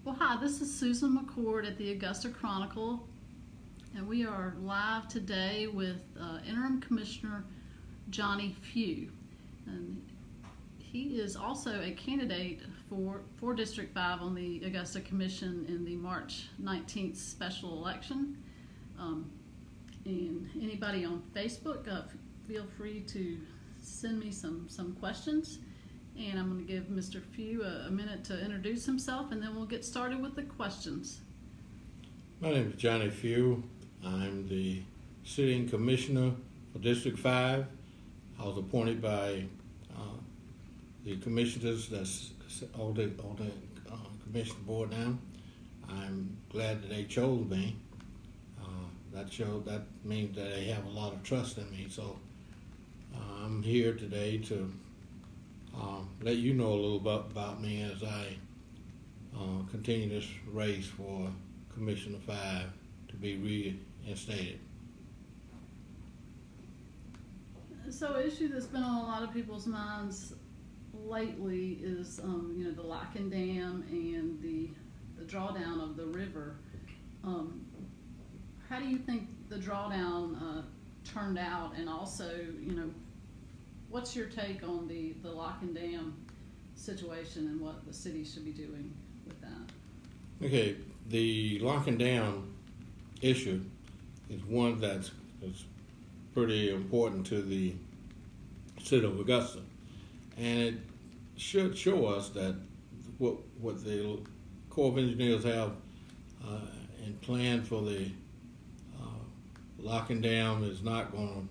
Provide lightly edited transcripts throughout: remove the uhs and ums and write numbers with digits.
Well, hi, this is Susan McCord at the Augusta Chronicle, and we are live today with Interim Commissioner Johnny Few. And he is also a candidate for District 5 on the Augusta Commission in the March 19th special election. And anybody on Facebook, feel free to send me some questions. And I'm going to give Mr. Few a minute to introduce himself, and then we'll get started with the questions. My name is Johnny Few. I'm the sitting commissioner for District 5. I was appointed by the commissioners that's on the commission board now. I'm glad that they chose me. That means that they have a lot of trust in me. So I'm here today to let you know a little bit about me as I continue this race for Commissioner 5 to be reinstated. So an issue that's been on a lot of people's minds lately is the locking dam and the drawdown of the river. How do you think the drawdown turned out, and also, what's your take on the lock and dam situation and what the city should be doing with that? Okay, the lock and dam issue is one that's pretty important to the city of Augusta, and it should show us that what the Corps of Engineers have in plan for the lock and dam is not going to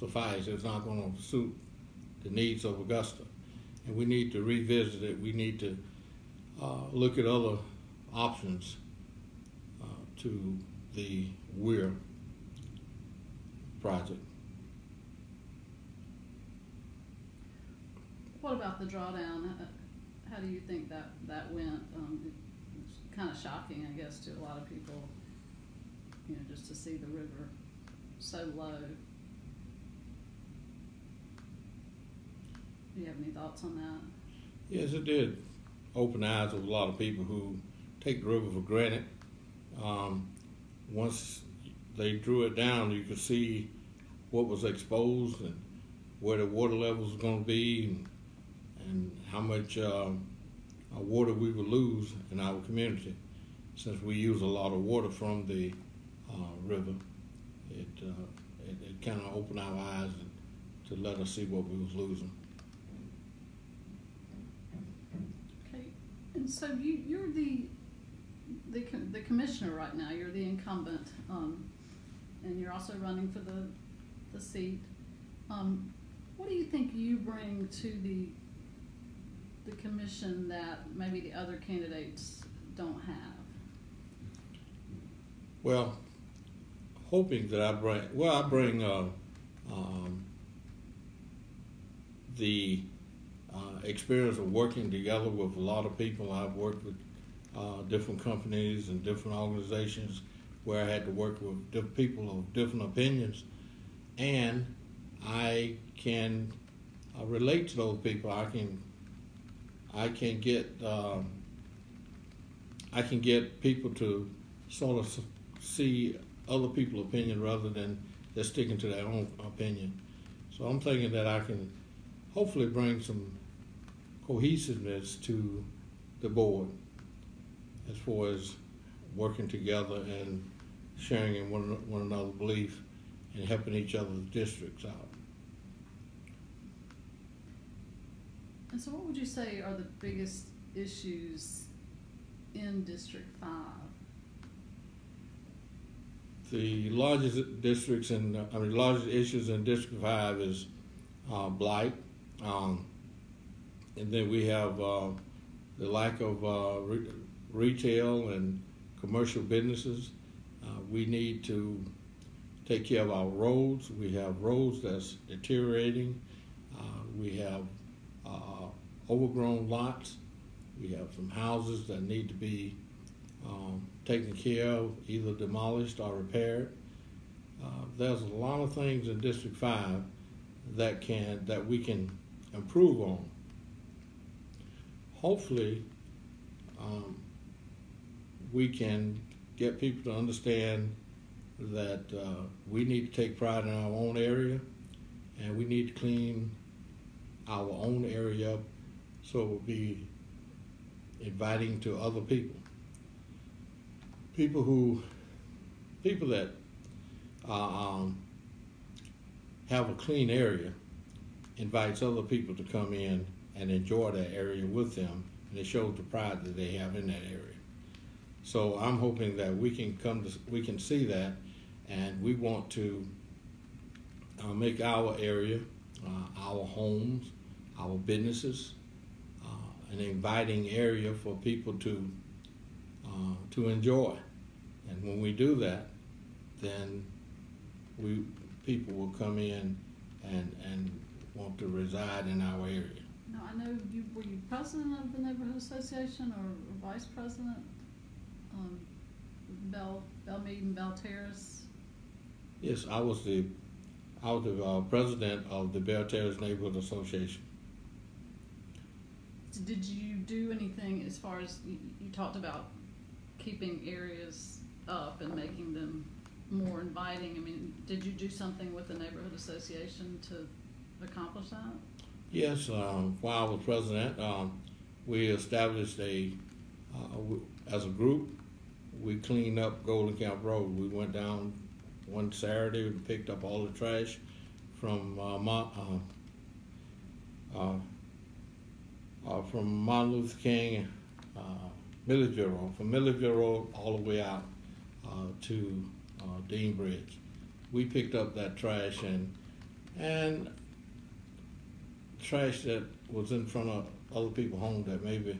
suffice. It's not going to suit the needs of Augusta, and we need to revisit it. We need to look at other options to the Weir project. What about the drawdown? How do you think that went? It's kind of shocking, I guess, to a lot of people, just to see the river so low. Do you have any thoughts on that? Yes, it did open the eyes of a lot of people who take the river for granted. Once they drew it down, you could see what was exposed and where the water levels were going to be, and how much water we would lose in our community. Since we use a lot of water from the river, it kind of opened our eyes to let us see what we was losing. Okay, and so you're the commissioner right now. You're the incumbent, and you're also running for the seat. What do you think you bring to the commission that maybe the other candidates don't have? Well, hoping that I bring the experience of working together with a lot of people. I've worked with different companies and different organizations where I had to work with people of different opinions, and I can relate to those people. I can get people to sort of see other people's opinion rather than just sticking to their own opinion. So I'm thinking that I can hopefully bring some cohesiveness to the board as far as working together and sharing in one another's belief and helping each other's districts out. And so what would you say are the biggest issues in District 5? The largest largest issues in District 5 is blight, and then we have the lack of retail and commercial businesses. We need to take care of our roads. We have roads that's deteriorating. We have overgrown lots. We have some houses that need to be taken care of, either demolished or repaired. There's a lot of things in District 5 that we can improve on. Hopefully, we can get people to understand that we need to take pride in our own area, and we need to clean our own area up so it will be inviting to other people. People that have a clean area invites other people to come in and enjoy that area with them, and it shows the pride that they have in that area. So I'm hoping that we can see that, and we want to make our area, our homes, our businesses, an inviting area for people to enjoy. And when we do that, then people will come in and want to reside in our area. Now, I know were you president of the neighborhood association or vice president? Bellmead and Bell Terrace. Yes, I was the president of the Bell Terrace Neighborhood Association. Did you do anything as far as you talked about keeping areas up and making them more inviting? I mean, did you do something with the neighborhood association to accomplish that? Yes, while I was president, we established as a group, we cleaned up Golden Camp Road. We went down one Saturday and picked up all the trash from Martin Luther King, Milledgeville Road, from Milledgeville Road all the way out to Dean Bridge. We picked up that trash and trash that was in front of other people's homes that maybe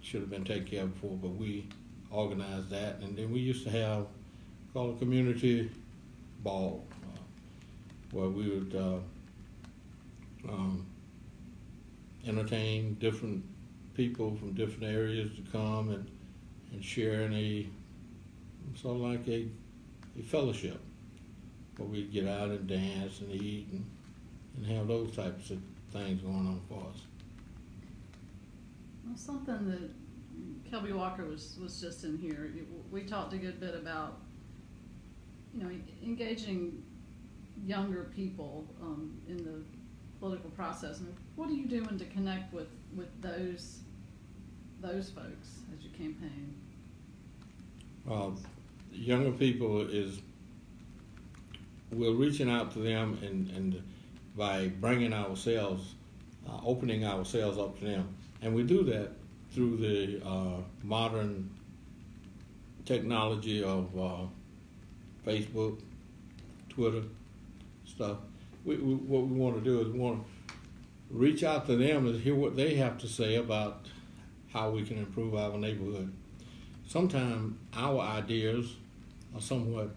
should have been taken care of before, but we organized that. And then we used to have called a community ball where we would entertain different people from different areas to come and share in a sort of like a fellowship where we'd get out and dance and eat and have those types of things going on for us. Well, something that Kelby Walker was just in here. We talked a good bit about, engaging younger people in the political process. And what are you doing to connect with those folks as you campaign? Younger people we're reaching out to them and by bringing ourselves, opening ourselves up to them. And we do that through the modern technology of Facebook, Twitter, stuff. What we want to do is we want to reach out to them and hear what they have to say about how we can improve our neighborhood. Sometimes our ideas are somewhat,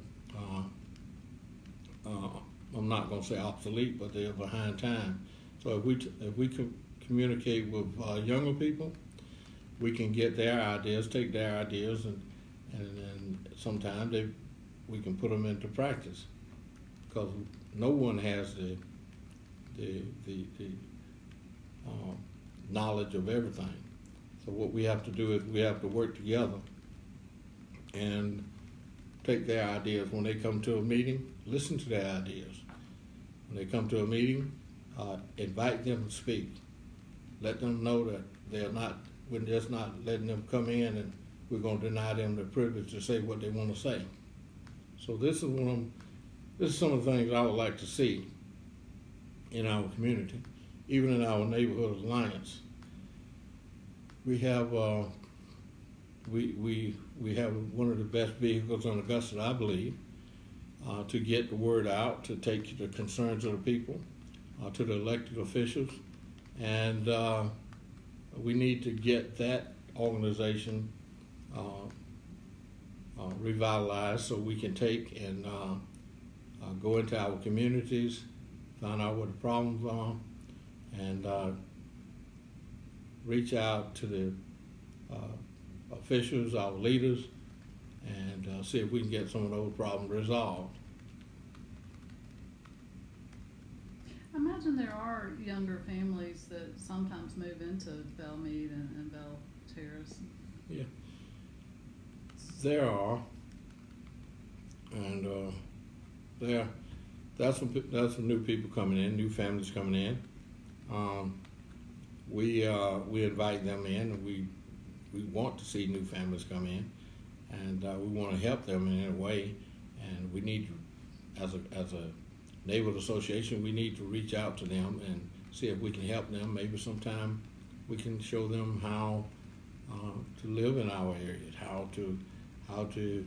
I'm not going to say obsolete, but they're behind time. So if we could communicate with younger people, we can get their ideas, take their ideas, and sometimes we can put them into practice, because no one has the knowledge of everything. So what we have to do is we have to work together and take their ideas. When they come to a meeting, listen to their ideas. When they come to a meeting, invite them to speak. Let them know that we're just not letting them come in and we're going to deny them the privilege to say what they want to say. So this is some of the things I would like to see in our community, even in our neighborhood alliance. We have we have one of the best vehicles in Augusta, I believe, to get the word out, to take the concerns of the people to the elected officials, and we need to get that organization revitalized so we can take and go into our communities, find out what the problems are, and reach out to the officials, our leaders, and see if we can get some of those problems resolved. I imagine there are younger families that sometimes move into Bellmead and Bell Terrace. Yeah. There are, and that's some new people coming in, new families coming in. We invite them in, and we want to see new families come in, and we want to help them in a way. And we need to, as a neighborhood association, we need to reach out to them and see if we can help them. Maybe sometime we can show them how to live in our areas, how to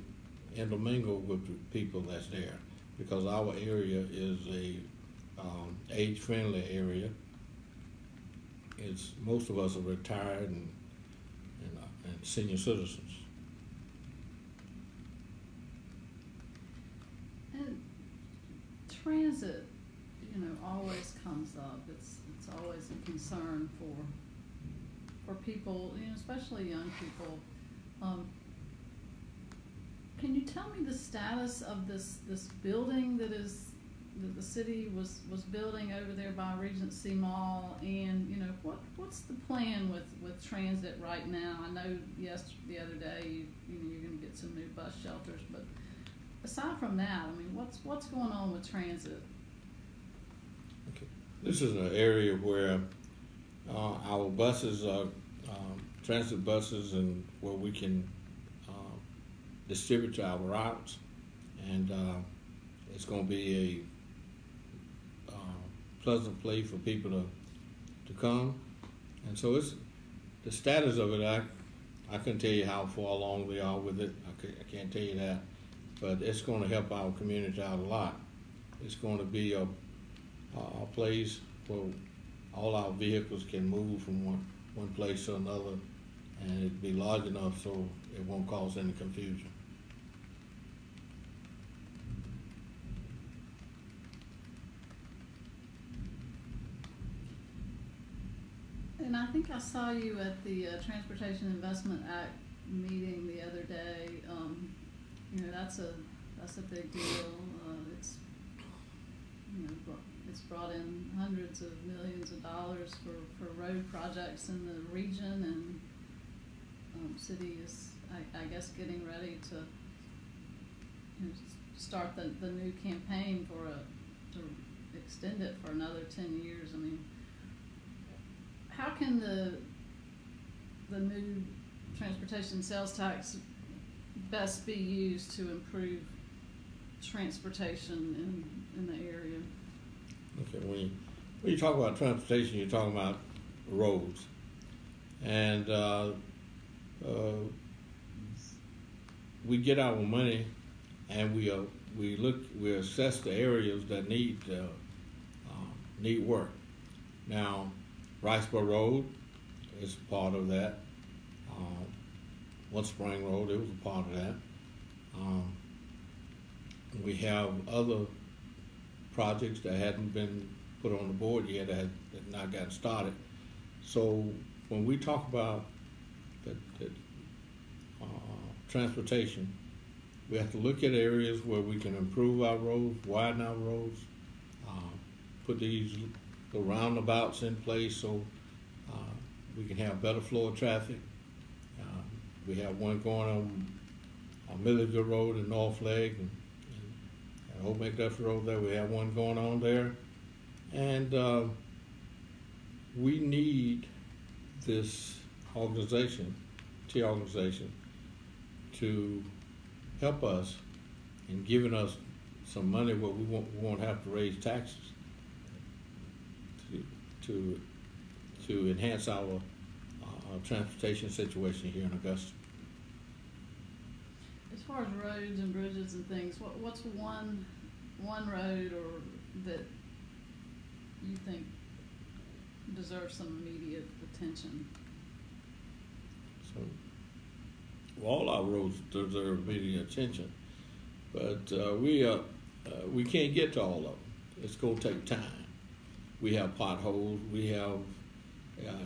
intermingle with the people that's there, because our area is a age-friendly area. Most of us are retired and senior citizens. And transit, always comes up. It's always a concern for people, especially young people. Can you tell me the status of this building that the city was building over there by Regency Mall, and what's the plan with transit right now? I know the other day you're going to get some new bus shelters, but aside from that, what's going on with transit? Okay. This is an area where our buses are transit buses, and where we can distribute to our routes, and it's going to be a pleasant place for people to come. And so it's the status of it. I couldn't tell you how far along we are with it. I can't tell you that, but it's going to help our community out a lot. It's going to be a place where all our vehicles can move from one place to another, and it'd be large enough so it won't cause any confusion. And I think I saw you at the Transportation Investment Act meeting the other day. That's a big deal. It's brought in hundreds of millions of dollars for road projects in the region, and city is, I guess, getting ready to start the new campaign to extend it for another 10 years. How can the new transportation sales tax best be used to improve transportation in the area? Okay, when you talk about transportation, you're talking about roads, and we get our money, and we assess the areas that need work. Now, Riceboro Road is part of that. One Spring Road, it was a part of that. We have other projects that hadn't been put on the board yet, that had not gotten started. So when we talk about the transportation, we have to look at areas where we can improve our roads, widen our roads, put these roundabouts in place so we can have better flow of traffic. We have one going on Milledgeville Road in North Leg, and Old McDuff Road there. We have one going on there, and we need this organization, to help us in giving us some money where we won't have to raise taxes to enhance our transportation situation here in Augusta. As far as roads and bridges and things, what's one road that you think deserves some immediate attention? So, all our roads deserve immediate attention, but we can't get to all of them. It's going to take time. We have potholes. We have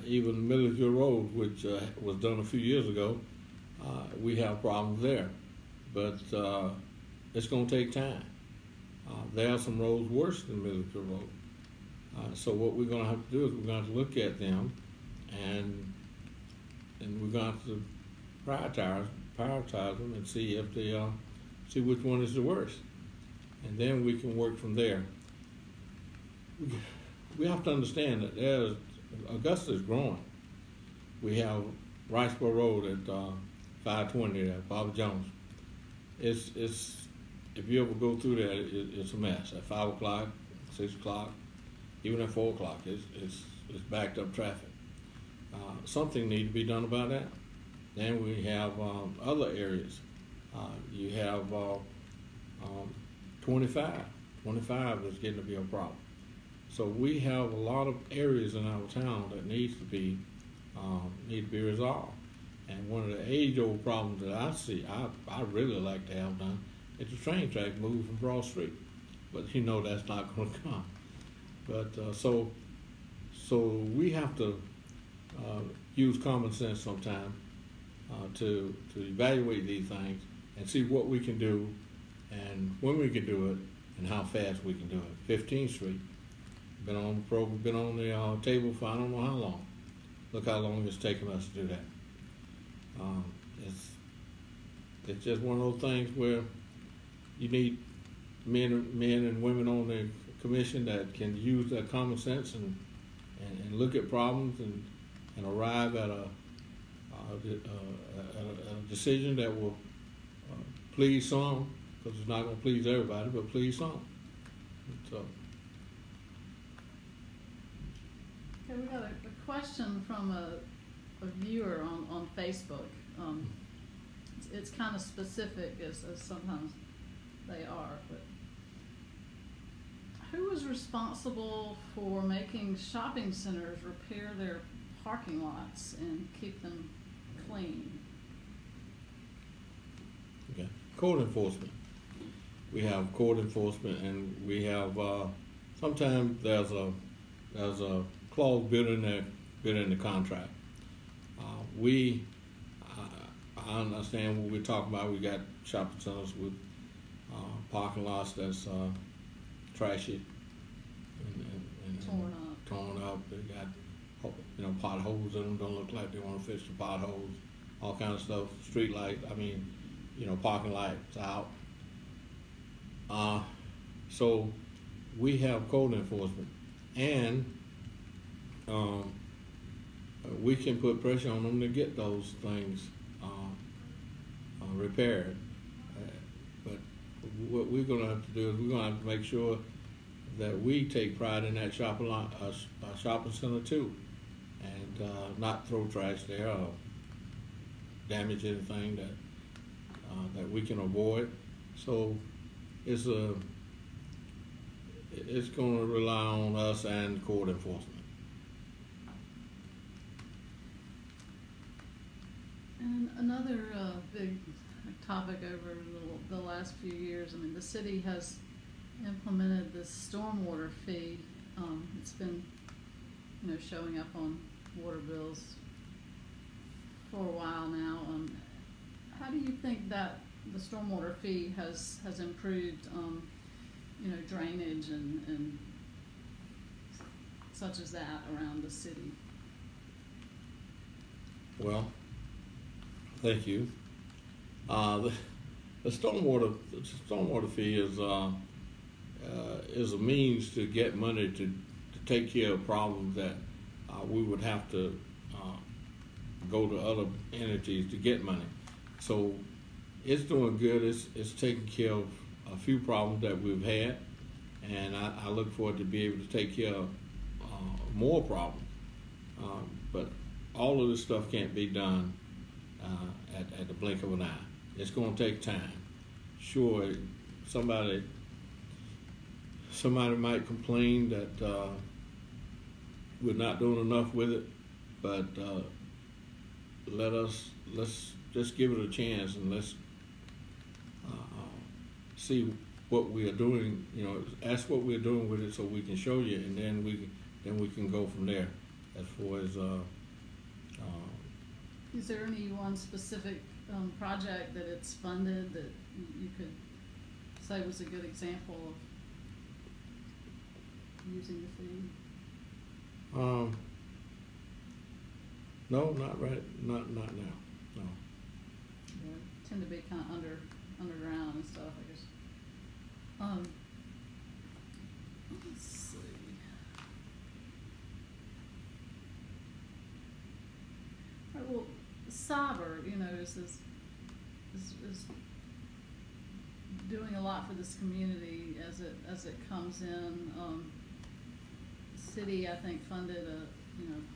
even Milledgeville Road, which was done a few years ago. We have problems there, but it's going to take time. There are some roads worse than Milledgeville Road. So what we're going to have to do is we're going to look at them, and we're going to have to prioritize them and see if they see which one is the worst, and then we can work from there. We have to understand that Augusta is growing. We have Riceboro Road at 520 there, Bobby Jones. It's if you ever go through there, it's a mess. At 5 o'clock, 6 o'clock, even at 4 o'clock, it's backed up traffic. Something needs to be done about that. Then we have other areas. You have 25. 25 is getting to be a problem. So we have a lot of areas in our town that need to be resolved. And one of the age-old problems that I see, I really like to have done, is the train track moved from Broad Street. But you know that's not going to come. But so we have to use common sense sometime to evaluate these things and see what we can do and when we can do it and how fast we can do it. 15th Street, been on the program, been on the table for I don't know how long. Look how long it's taken us to do that. It's just one of those things where you need men and women on the commission that can use that common sense and look at problems and arrive at a decision that will please some, because it's not going to please everybody, but please some. So. Okay, we got a question from a viewer on Facebook. It's kind of specific as sometimes they are, but who is responsible for making shopping centers repair their parking lots and keep them clean? Okay, code enforcement. We have code enforcement, and we have sometimes there's a clause built in the contract. I understand what we're talking about. We got shopping centers with parking lots that's trashy and torn up. They got potholes in them. Don't look like they want to fix the potholes. All kind of stuff. Street light. Parking lights out. So we have code enforcement, and we can put pressure on them to get those things repaired. But what we're going to have to do is we're going to have to make sure that we take pride in that shopping center too, and not throw trash there or damage anything that we can avoid. So it's going to rely on us and code enforcement. And another big topic over the last few years, the city has implemented this stormwater fee. It's been, showing up on water bills for a while now. How do you think that the stormwater fee has improved, drainage and such as that around the city? Well, thank you. The stormwater fee is a means to get money to take care of problems that we would have to go to other entities to get money. So it's doing good. It's taking care of a few problems that we've had, and I look forward to be able to take care of more problems. But all of this stuff can't be done at the blink of an eye. It's going to take time. Sure, somebody might complain that we're not doing enough with it, but let's just give it a chance and let's see what we are doing. Ask what we're doing with it so we can show you, and then we can go from there. As far as is there any one specific project that it's funded that you could say was a good example of using the fee? No, not right. Not now. No. Yeah. tend to be kind of underground and stuff, I guess. Let's see. All right, well, cyber, is doing a lot for this community as it comes in. City, I think, funded a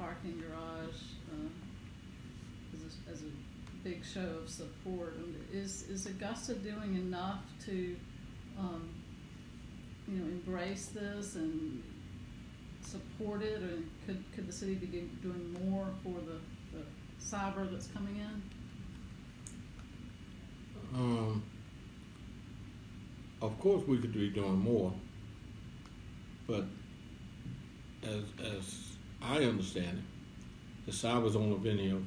parking garage as a big show of support. Is Augusta doing enough to embrace this and support it, or could the city be doing more for the cyber that's coming in? Of course, we could be doing more, but as I understand it, the cyber's only been here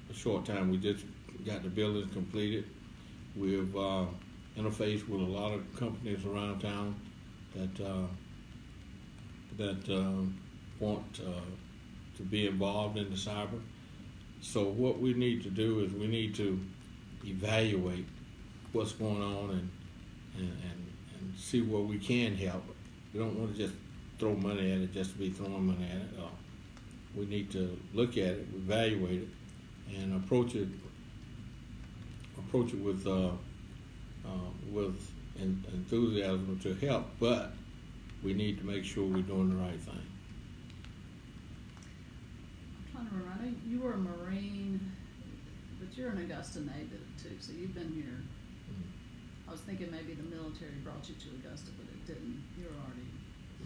a short time. We just got the buildings completed. We've interfaced with a lot of companies around town that want to be involved in the cyber. So what we need to do is we need to evaluate what's going on and see where we can help. We don't want to just throw money at it just to be throwing money at it. We need to look at it, evaluate it, and approach it with enthusiasm to help. But we need to make sure we're doing the right thing. I'm trying to remember. I know you were a Marine, but you're an Augusta native too, so you've been here. I was thinking maybe the military brought you to Augusta, but it didn't. You were already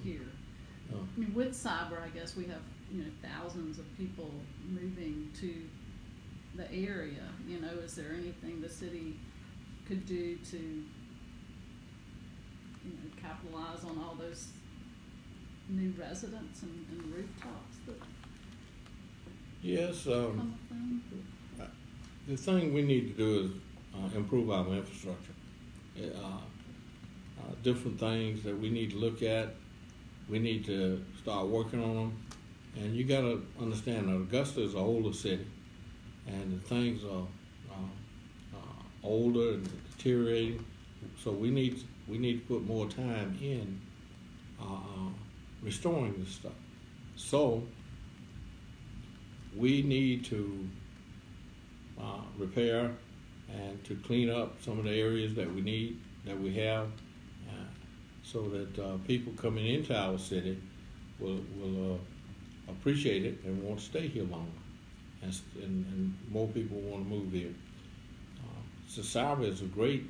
here. Oh. I mean, with cyber, I guess we have thousands of people moving to the area. Is there anything the city could do to capitalize on all those new residents and rooftops that Yes. come up then? The thing we need to do is improve our infrastructure. Different things that we need to look at. We need to start working on them. And you got to understand that Augusta is an older city, and the things are older and deteriorating. So we need to put more time in restoring this stuff. So we need to repair and to clean up some of the areas that we have, so that people coming into our city will appreciate it and want to stay here longer, and more people want to move here. So cyber is a great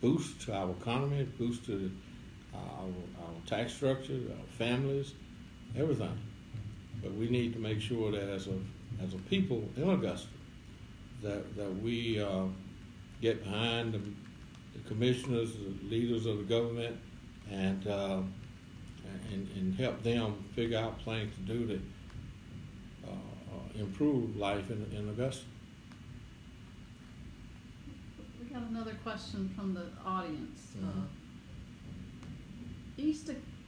boost to our economy, boost to our tax structure, our families, everything. But we need to make sure that as a people in Augusta, that we get behind the commissioners, the leaders of the government, and help them figure out plans to do to improve life in Augusta. We got another question from the audience. Mm-hmm.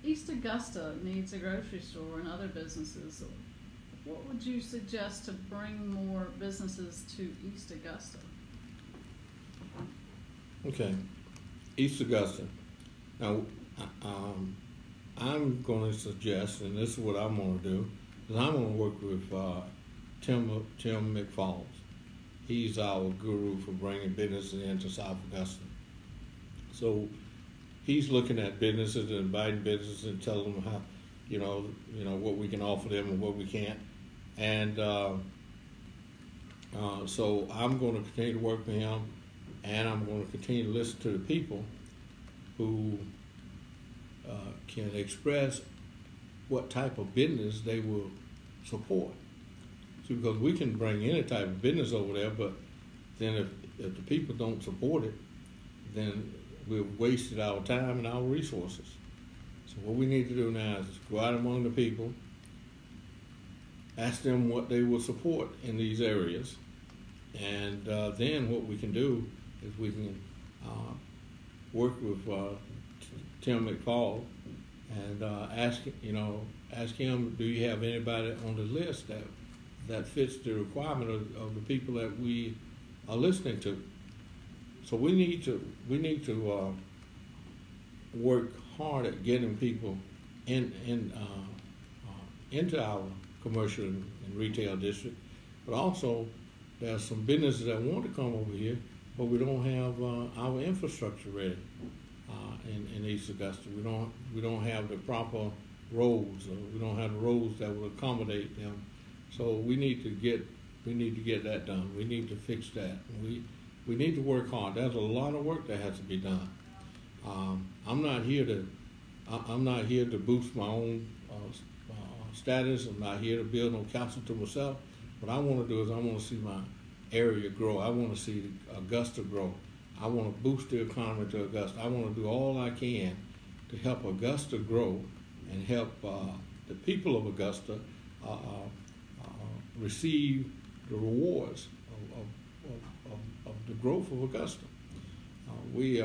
East Augusta needs a grocery store and other businesses. What would you suggest to bring more businesses to East Augusta? Okay, East Augusta. Now, I'm going to suggest, and this is what I'm going to do, is I'm going to work with Tim McFalls. He's our guru for bringing businesses into South Augusta. So he's looking at businesses and inviting businesses and telling them how, what we can offer them and what we can't. And so I'm going to continue to work with him, and I'm going to continue to listen to the people who can express what type of business they will support. So because we can bring any type of business over there, but then if the people don't support it, then we've wasted our time and our resources. So what we need to do now is go out among the people, ask them what they will support in these areas, and then what we can do is we can work with Tim McFall and ask him, do you have anybody on the list that fits the requirement of the people that we are listening to. So we need to work hard at getting people into our commercial and retail district, but also there's some businesses that want to come over here, but we don't have our infrastructure ready in East Augusta. We don't have the proper roads, or we don't have the roads that will accommodate them. So we need to get that done. We need to fix that. We need to work hard. There's a lot of work that has to be done. I'm not here to boost my own status. I'm not here to build no castle to myself. What I want to do is I want to see my area grow. I want to see Augusta grow. I want to boost the economy to Augusta. I want to do all I can to help Augusta grow and help the people of Augusta receive the rewards of the growth of Augusta. We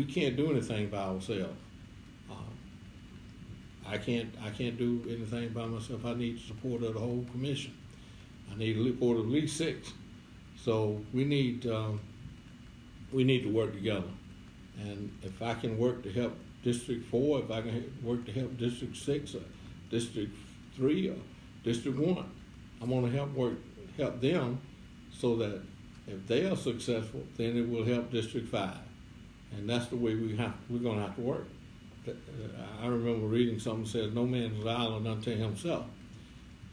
can't do anything by ourselves. I can't do anything by myself. I need the support of the whole commission. I need the support of at least 6. So we need to work together. And if I can work to help District 4, if I can work to help District 6 or District 3 or District 1, I'm going to help them so that if they are successful, then it will help District 5. And that's the way we're going to have to work. I remember reading something that says, no man's an island unto himself.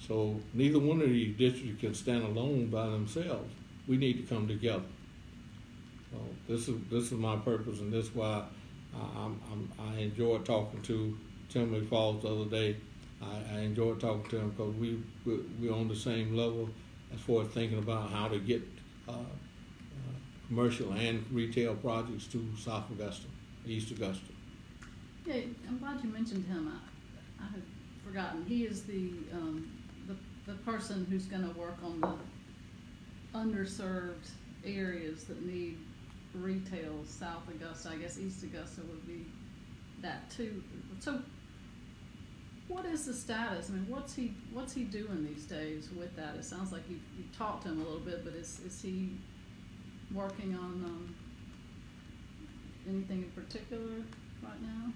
So neither one of these districts can stand alone by themselves. We need to come together. So this is my purpose, and this is why I enjoyed talking to Tim McFalls the other day. I enjoyed talking to him because we're on the same level as far as thinking about how to get commercial and retail projects to South Augusta, East Augusta. Yeah, I'm glad you mentioned him. I had forgotten. He is the person who's going to work on the underserved areas that need retail. South Augusta, I guess East Augusta would be that too. So, what is the status? I mean, what's he doing these days with that? It sounds like you talked to him a little bit, but is he working on anything in particular right now?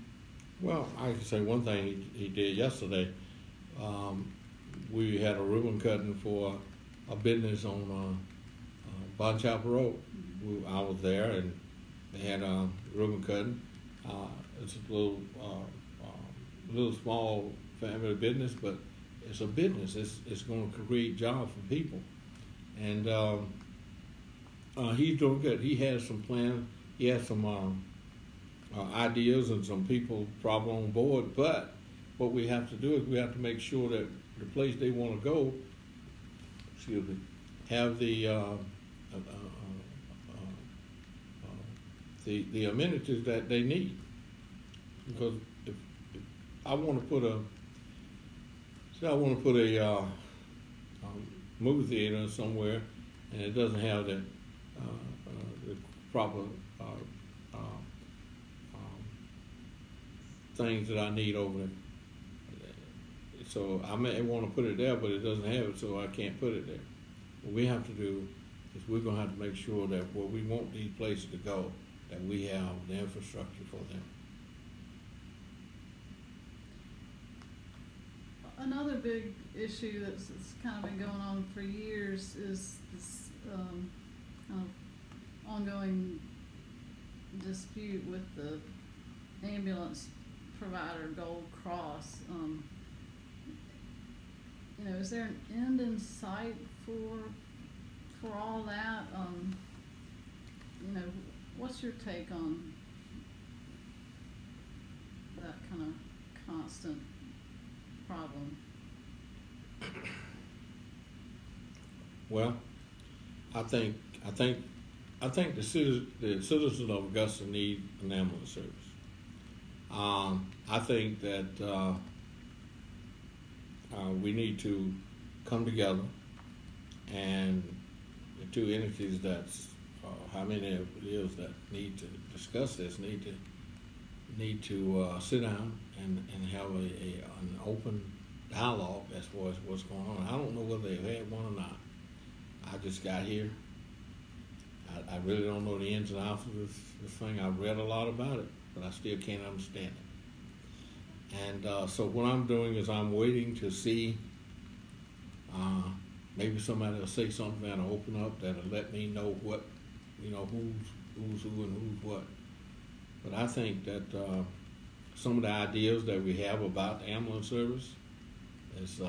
Well, I can say one thing he did yesterday. We had a ribbon cutting for a business on Bon Chapel Road. I was there, and they had a ribbon cutting. It's a little small family business, but it's a business. It's going to create jobs for people, and he's doing good. He has some plans. He has some ideas and some people probably on board. But what we have to do is we have to make sure that the place they want to go, have the amenities that they need. Because if I want to put a movie theater somewhere, and it doesn't have the proper things that I need over there. So I may want to put it there, but it doesn't have it, so I can't put it there. What we have to do is we're going to have to make sure that where we want these places to go, that we have the infrastructure for them. Another big issue that's kind of been going on for years is this kind of ongoing dispute with the ambulance provider, Gold Cross. Is there an end in sight for all that? What's your take on that kind of constant problem? Well, I think the citizens of Augusta need an ambulance service. I think that we need to come together, and the two entities that's how many it is that need to discuss this need to sit down and have an open dialogue as far as what's going on. I don't know whether they've had one or not. I just got here. I really don't know the ins and outs of this thing. I've read a lot about it, but I still can't understand it. And so what I'm doing is I'm waiting to see maybe somebody will say something that'll open up that'll let me know what, who's who and who's what. But I think that some of the ideas that we have about the ambulance service is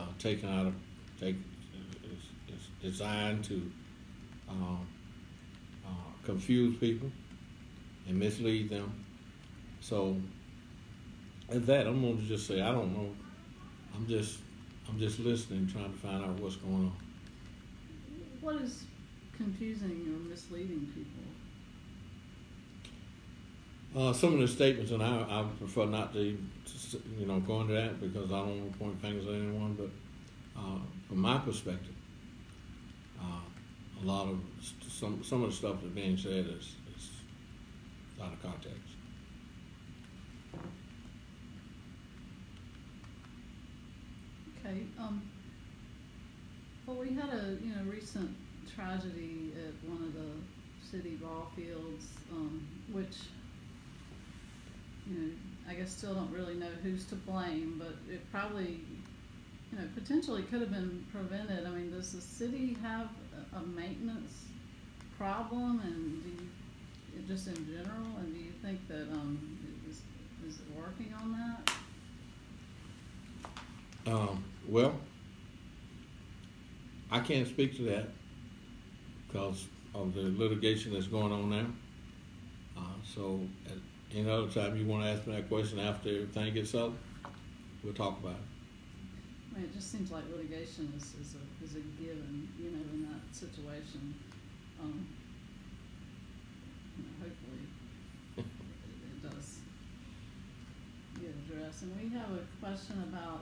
designed to confuse people and mislead them. So at that, I'm going to just say I don't know. I'm just listening, trying to find out what's going on. What is confusing or misleading people? Some of the statements, and I prefer not to go into that because I don't want to point fingers at anyone. But from my perspective, a lot of some of the stuff that's being said is out of context. Okay. Well, we had a recent tragedy at one of the city ball fields, which I guess still don't really know who's to blame, but it probably potentially could have been prevented. I mean, does the city have a maintenance problem, and just in general, and do you think that is it working on that? Well, I can't speak to that because of the litigation that's going on now. So at any other time you want to ask me that question after everything gets up, we'll talk about it. I mean, it just seems like litigation is a given, in that situation. Hopefully it does get addressed. And we have a question about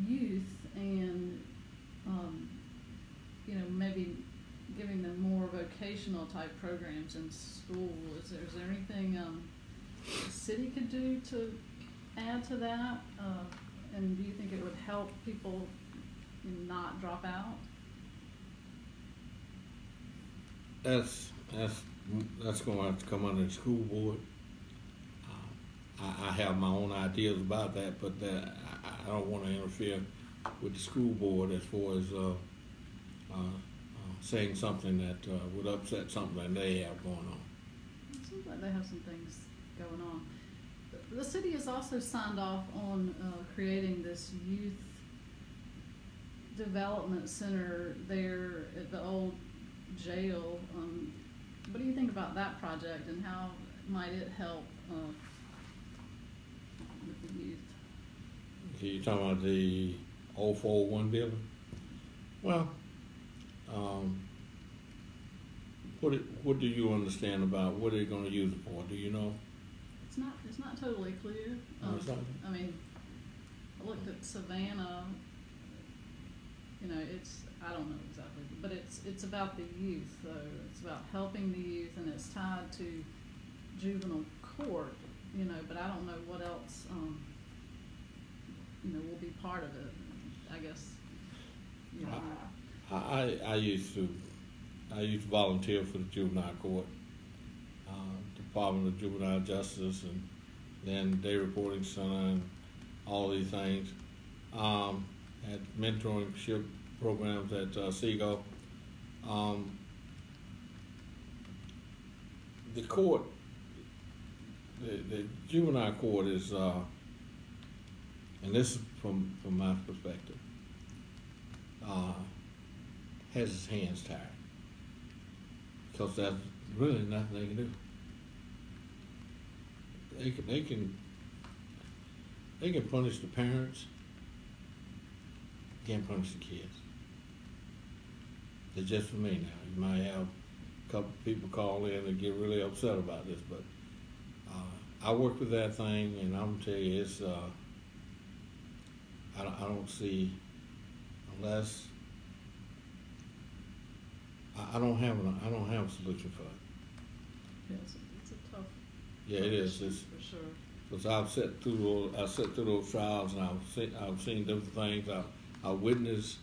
youth and maybe giving them more vocational type programs in school. Is there anything the city could do to add to that? And do you think it would help people not drop out? That's going to have to come under the school board. I have my own ideas about that, but I don't want to interfere with the school board as far as saying something that would upset something that they have going on. It seems like they have some things going on. The city has also signed off on creating this youth development center there at the old jail. What do you think about that project, and how might it help with the youth? So you're talking about the 0401 building? Well, what do you understand about what they're going to use it for? Do you know? It's not totally clear. I mean, I looked at Savannah. I don't know exactly, but it's about the youth though. It's about helping the youth, and it's tied to juvenile court. But I don't know what else. Will be part of it. I guess. I used to volunteer for the juvenile court, Department of Juvenile Justice, and then Day Reporting Center, and all these things. Had mentorship programs at Seagull. The court, the juvenile court is, and this is from my perspective, has its hands tied because there's really nothing they can do. They can punish the parents. Can't punish the kids. It's just for me now. You might have a couple people call in and get really upset about this, but I work with that thing, and I'm gonna tell you, it's I don't see, unless I don't have a solution for it. Yes, it's a tough. Yeah, it is. It's, for sure. Because I've sat through those trials, and I've seen different things. I witnessed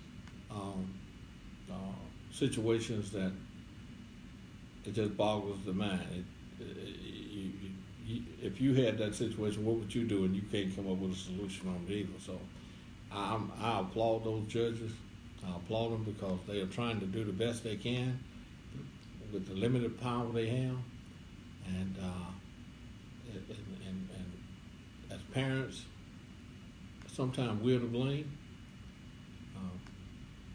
um, uh, situations that it just boggles the mind. If you had that situation, what would you do? And you can't come up with a solution on it either. So I applaud those judges. I applaud them because they are trying to do the best they can with the limited power they have. And as parents, sometimes we're to blame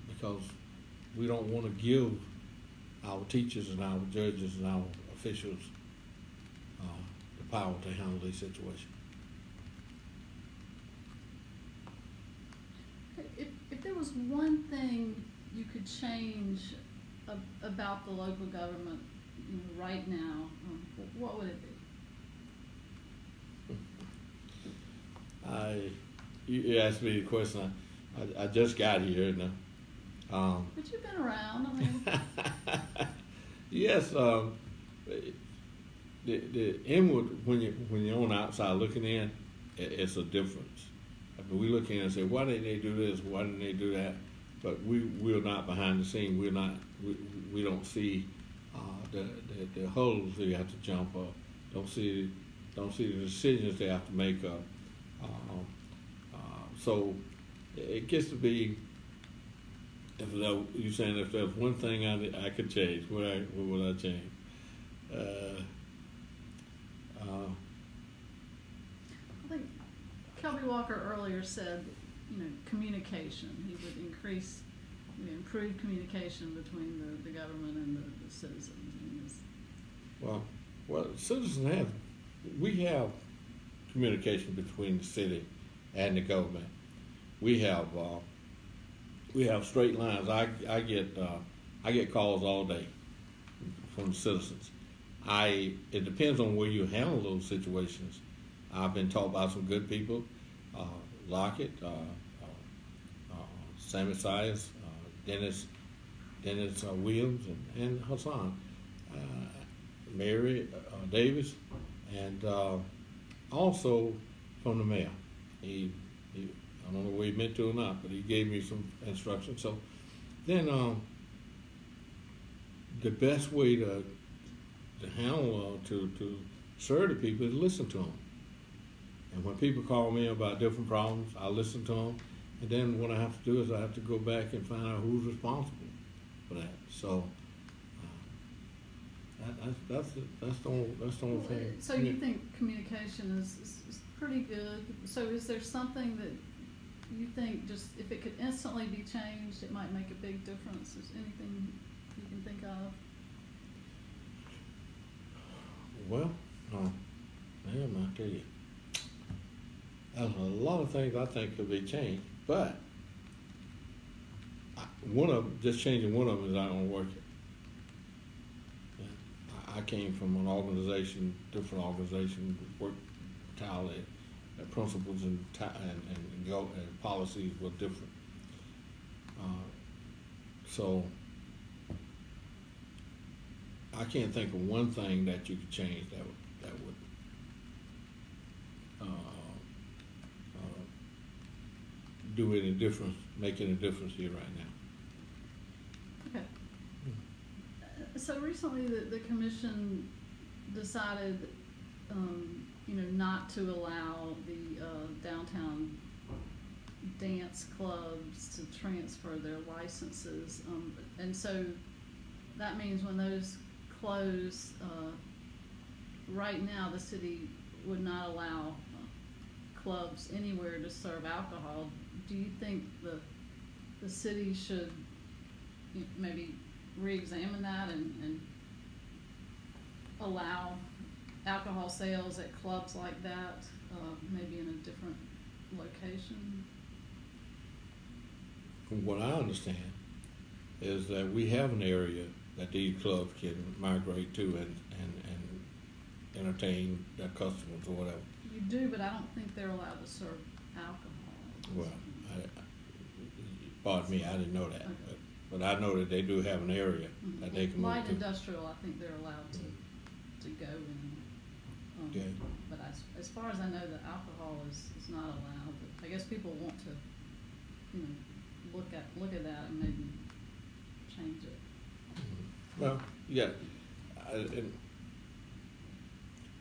because we don't want to give our teachers and our judges and our officials the power to handle these situations. If there was one thing you could change about the local government, right now, what would it be? You asked me the question. I just got here. But you've been around. I mean. Yes. The inward, when you're on the outside looking in, it's a difference. I mean, we look in and say, why didn't they do this? Why didn't they do that? But we're not behind the scene. We're not. We don't see the hurdles they have to jump up. Don't see the decisions they have to make up. So it gets to be. You're saying if there's one thing I could change, what would I change? I think Kelby Walker earlier said, communication. He would increase, improve communication between the government and the citizens. Well, citizens we have communication between the city and the government. We have straight lines. I get calls all day from citizens. It depends on where you handle those situations. I've been taught by some good people, Lockett, Sammy Sias, Dennis Williams, and Hassan, Mary Davis, and also from the mayor. He I don't know where he meant to or not, but he gave me some instructions. So then the best way to handle, to serve the people is listen to them. And when people call me about different problems, I listen to them. And then what I have to do is I have to go back and find out who's responsible for that. So that's the only thing. So you think communication is pretty good. So is there something that you think just if it could instantly be changed, it might make a big difference? Is anything you can think of? Well, man, I tell you, there's a lot of things I think could be changed, but changing one of them is not going to work. I came from an organization, different organization, worked entirely. Principles and policies were different. So I can't think of one thing that you could change that would do any difference, make any difference here right now. Okay. So recently the commission decided not to allow the downtown dance clubs to transfer their licenses. And so that means when those close, right now the city would not allow clubs anywhere to serve alcohol. Do you think the city should maybe re-examine that and allow alcohol sales at clubs like that, maybe in a different location? From what I understand is that we have an area that these clubs can migrate to and entertain their customers or whatever. You do, but I don't think they're allowed to serve alcohol. Well, pardon me, I didn't know that. Okay. But I know that they do have an area that they can Light move to. industrial, I think they're allowed to go in. Okay. But as far as I know, the alcohol is not allowed. But I guess people want to, look look at that and maybe change it. Well, yeah, and,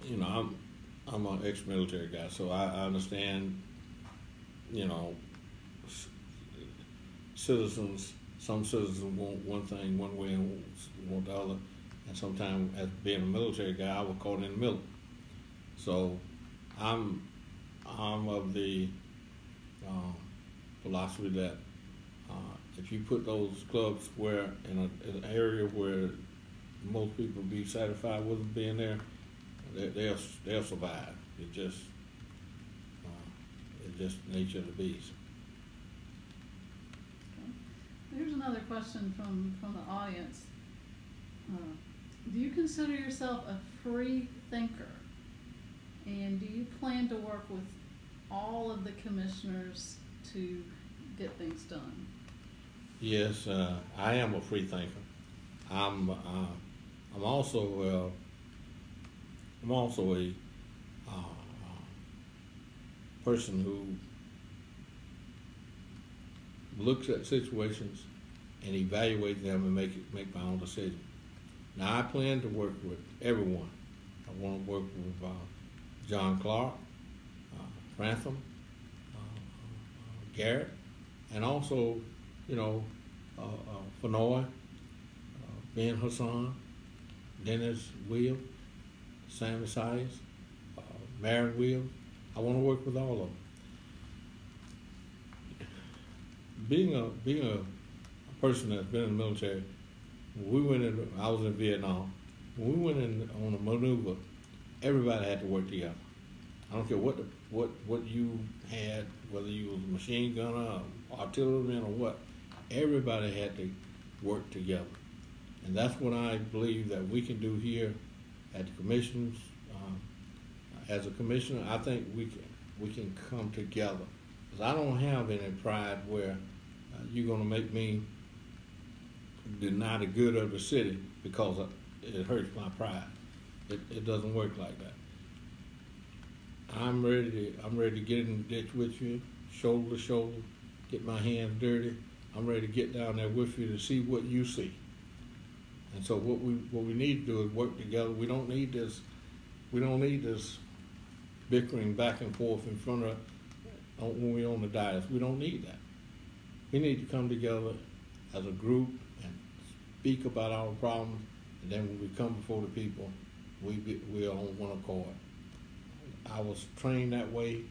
you know, I'm an ex-military guy, so I understand, you know, citizens. Some citizens want one thing one way and want the other, and sometimes, as being a military guy, I was caught in the middle. So, I'm of the philosophy that if you put those clubs where in an area where most people be satisfied with them being there, they'll survive. It's just nature of the beast. Okay. Here's another question from the audience. Do you consider yourself a free thinker? And do you plan to work with all of the commissioners to get things done? Yes, I am a free thinker. I'm also a person who looks at situations and evaluates them and make my own decision. Now I plan to work with everyone. I want to work with John Clark, Frantham, Garrett, and also, you know, Fenoy, Ben Hassan, Dennis Williams, Sam Isaias, Mary Williams. I want to work with all of them. Being a person that's been in the military, when I was in Vietnam. When we went in on a maneuver, everybody had to work together. I don't care what you had, whether you was a machine gunner, or artilleryman, or what. Everybody had to work together, and that's what I believe that we can do here at the commissions. As a commissioner, I think we can come together. Because I don't have any pride where you're going to make me deny the good of the city because it hurts my pride. It doesn't work like that. I'm ready to get in the ditch with you, shoulder to shoulder, get my hands dirty. I'm ready to get down there with you to see what you see. And so what we need to do is work together. We don't need this bickering back and forth in front of when we're on the dais. We don't need that. We need to come together as a group and speak about our problems, and then when we come before the people, we are on one accord. I was trained that way,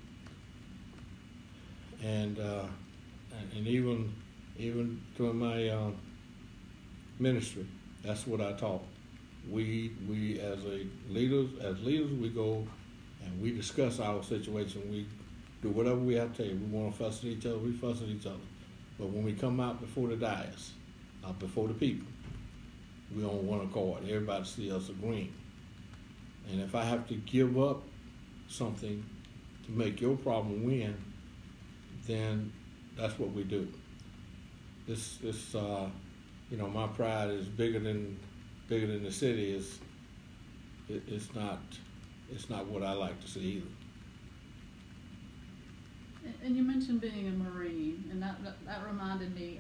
and even through my ministry, that's what I taught. We as leaders, we go and we discuss our situation. We do whatever we have to. We want to fuss at each other, we fuss at each other. But when we come out before the dais, out before the people, we're on one accord. Everybody see us agreeing. And if I have to give up something to make your problem win, then that's what we do. This my pride is bigger than the city. It's not what I like to see either. And you mentioned being a Marine, and that reminded me,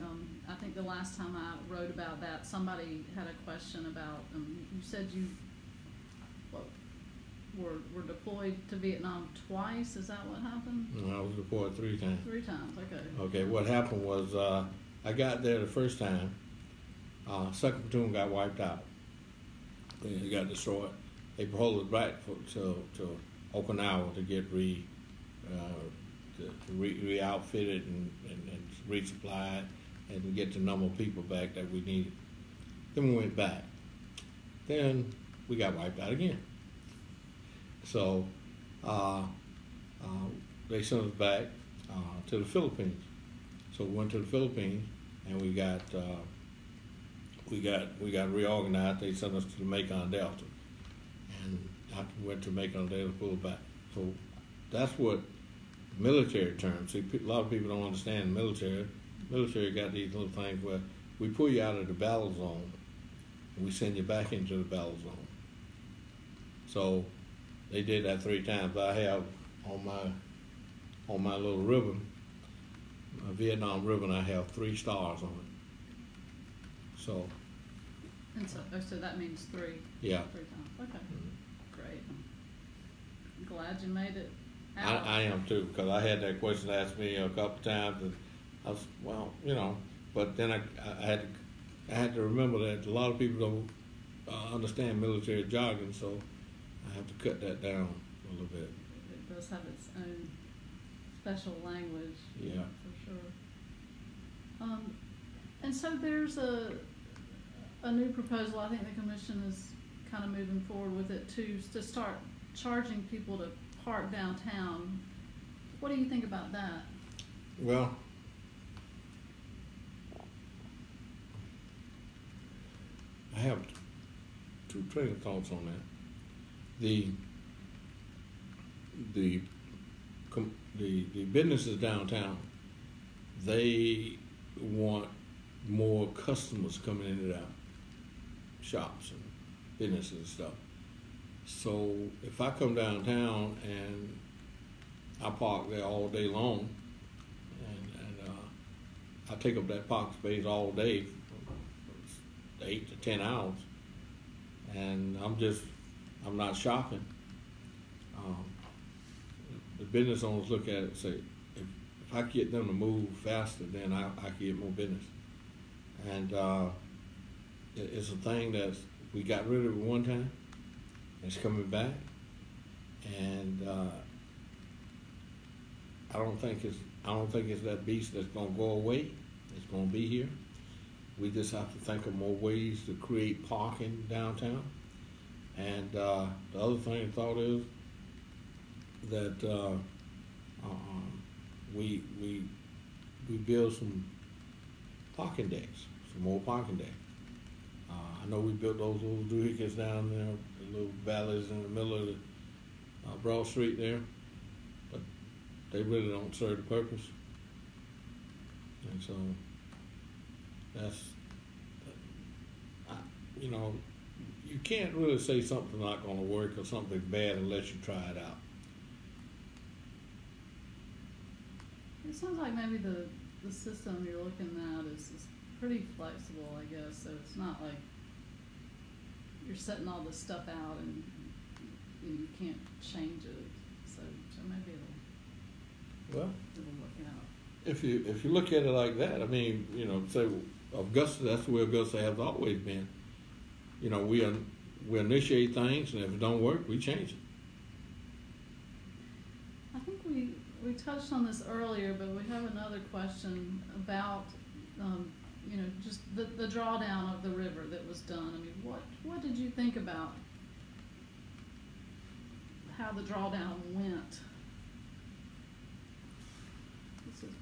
I think the last time I wrote about that, somebody had a question about, you said you were deployed to Vietnam twice. Is that what happened? No, I was deployed 3 times. 3 times, okay. Okay, what happened was I got there the first time, 2nd platoon got wiped out. It got destroyed. They pulled us back to Okinawa to get re-outfitted and resupplied and get the number of people back that we needed. Then we went back. Then we got wiped out again. So they sent us back to the Philippines. So we went to the Philippines and we got reorganized. They sent us to the Mekong Delta, and after we went to Mekong Delta, pulled back. So that's what military terms. See, a lot of people don't understand the military. Military got these little things where we pull you out of the battle zone and we send you back into the battle zone. So they did that 3 times. I have on my little ribbon Vietnam River, and I have 3 stars on it. So, And so that means 3. yeah. 3 times. Okay. Mm-hmm. Great. I'm glad you made it out. I am too, because I had that question asked me a couple times, and I was, well, but then I had to remember that a lot of people don't understand military jargon, so I have to cut that down a little bit. It does have its own special language. Yeah. For sure. And so there's a new proposal. I think the commission is kind of moving forward with it to start charging people to park downtown. What do you think about that? Well, I have 2 train of thoughts on that. The businesses downtown, they want more customers coming into their shops and businesses and stuff. So if I come downtown and I park there all day long, and I take up that parking space all day, 8 to 10 hours, and I'm not shopping. The business owners look at it and say, if I get them to move faster, then I can get more business. And it's a thing that we got rid of at one time. It's coming back, and I don't think it's that beast that's gonna go away. It's gonna be here. We just have to think of more ways to create parking downtown. And the other thing I thought is that we build some parking decks, some more parking decks. I know we built those little doohickeys down there, the little valleys in the middle of the Broad Street there, but they really don't serve the purpose. And so that's, you can't really say something's not going to work or something's bad unless you try it out. It sounds like maybe the system you're looking at is pretty flexible, I guess. So it's not like you're setting all this stuff out and you can't change it. So maybe it'll work out. If you look at it like that, I mean, say Augusta, that's the way Augusta has always been. We initiate things, and if it don't work, we change it. I think we touched on this earlier, but we have another question about just the drawdown of the river that was done. I mean, what did you think about how the drawdown went? This is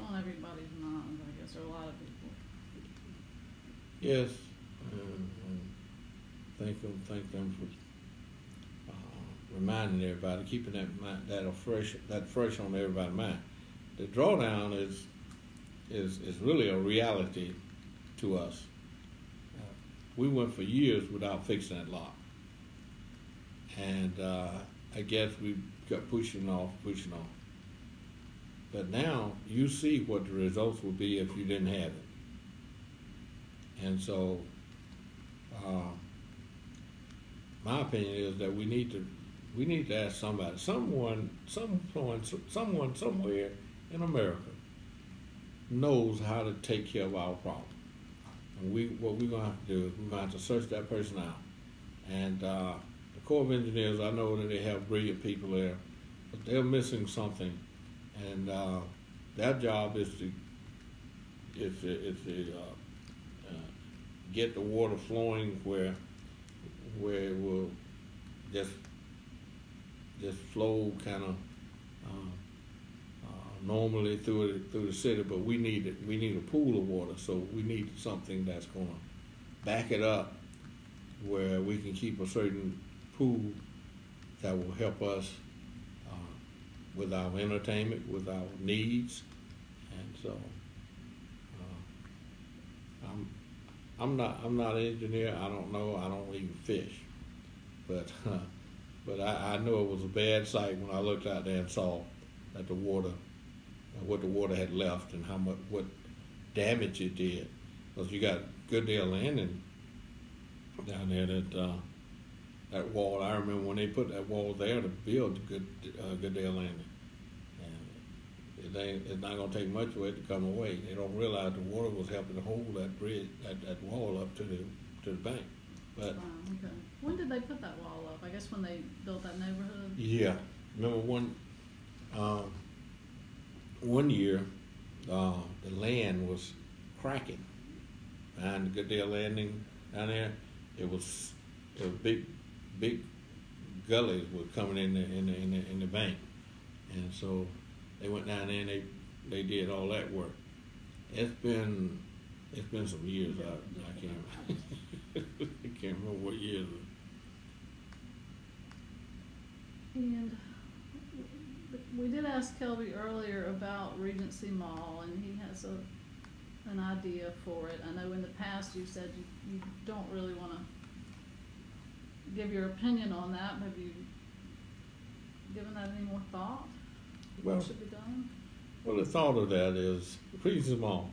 on everybody's mind, I guess, or a lot of people. Yes, thank them for reminding everybody, keeping that fresh on everybody's mind. The drawdown is really a reality to us. We went for years without fixing that lock, and I guess we got pushing off. But now you see what the results would be if you didn't have it. And so, my opinion is that we need to ask somebody, someone somewhere in America knows how to take care of our problem. And what we're gonna have to do is we're gonna have to search that person out. And the Corps of Engineers, I know that they have brilliant people there, but they're missing something. And their job is to get the water flowing where it will just flow kind of normally through the city, but we need a pool of water, so we need something that's going to back it up where we can keep a certain pool that will help us with our entertainment, with our needs. And so I'm not an engineer. I don't know. I don't even fish, but I know it was a bad sight when I looked out there and saw that the water what the water had left and how much what damage it did. Because you got Goodale Landing down there that wall. I remember when they put that wall there to build Goodale Landing. And it's not going to take much for it to come away. They don't realize the water was helping to hold that bridge, that wall up to the bank. But okay. When did they put that wall up? I guess when they built that neighborhood? Yeah. Remember one year, the land was cracking behind the Goodale Landing down there. It was big gullies were coming in the bank, and so they went down there and they did all that work. It's been some years. I can't I can't remember what years. And we did ask Kelby earlier about Regency Mall, and he has an idea for it. I know in the past you said you don't really want to give your opinion on that. Have you given that any more thought? What should be done? Well, the thought of that is Regency Mall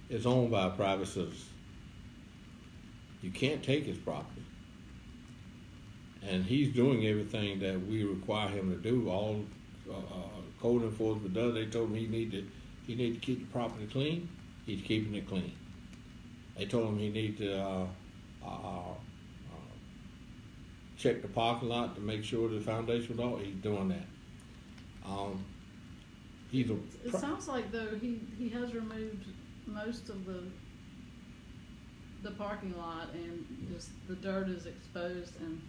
is owned by a private citizen. You can't take his property. And he's doing everything that we require him to do. All code enforcement does. They told him he need to keep the property clean. He's keeping it clean. They told him he need to check the parking lot to make sure the foundation was all. He's doing that. It sounds like though he has removed most of the parking lot, and just the dirt is exposed, and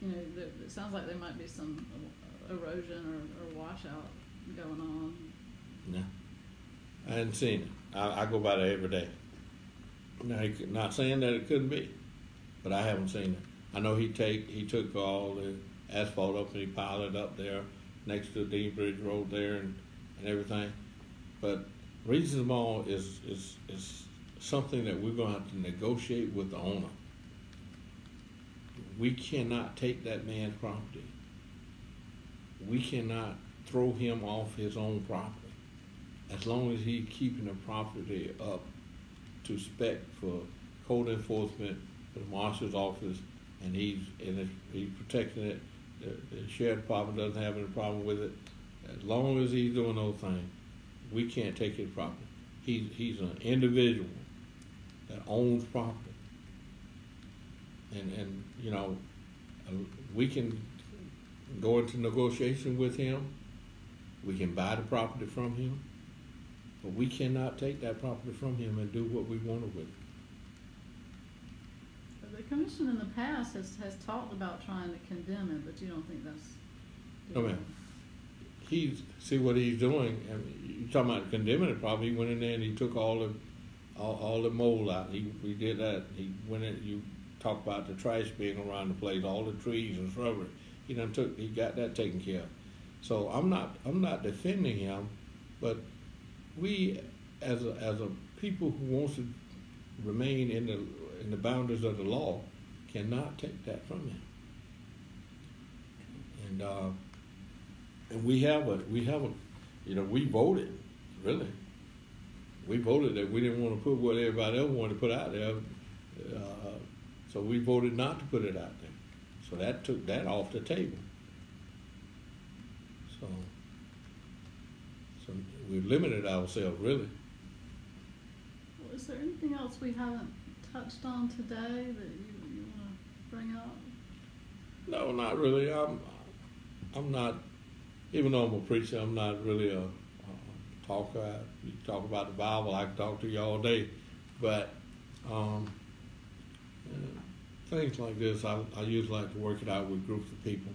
it sounds like there might be some erosion or washout going on. No, I hadn't seen it. I go by there every day. Now, not saying that it couldn't be, but I haven't seen it. I know he took all the asphalt up and he piled it up there next to the Dean Bridge Road there and everything. But Regency Mall is something that we're going to have to negotiate with the owner. We cannot take that man's property. We cannot throw him off his own property. As long as he's keeping the property up to spec for code enforcement, for the marshal's office, and he's protecting it. The sheriff department doesn't have any problem with it. As long as he's doing those things, we can't take his property. He's an individual that owns property. And we can go into negotiation with him. We can buy the property from him, but we cannot take that property from him and do what we want with it. The commission in the past has talked about trying to condemn it, but you don't think that's No, ma'am. See what he's doing. I mean, you're talking about condemning it. Probably he went in there and he took all the mold out. He did that. He went in. You talk about the trash being around the place, all the trees and shrubbery. He got that taken care of. So I'm not defending him, but we as a people who wants to remain in the boundaries of the law cannot take that from him. And we voted, really. We voted that we didn't want to put what everybody else wanted to put out there. So we voted not to put it out there. So that took that off the table. So we've limited ourselves, really. Well, is there anything else we haven't touched on today that you want to bring up? No, not really. I'm not, even though I'm a preacher, I'm not really a talker. You talk about the Bible, I can talk to you all day. But things like this, I usually like to work it out with groups of people.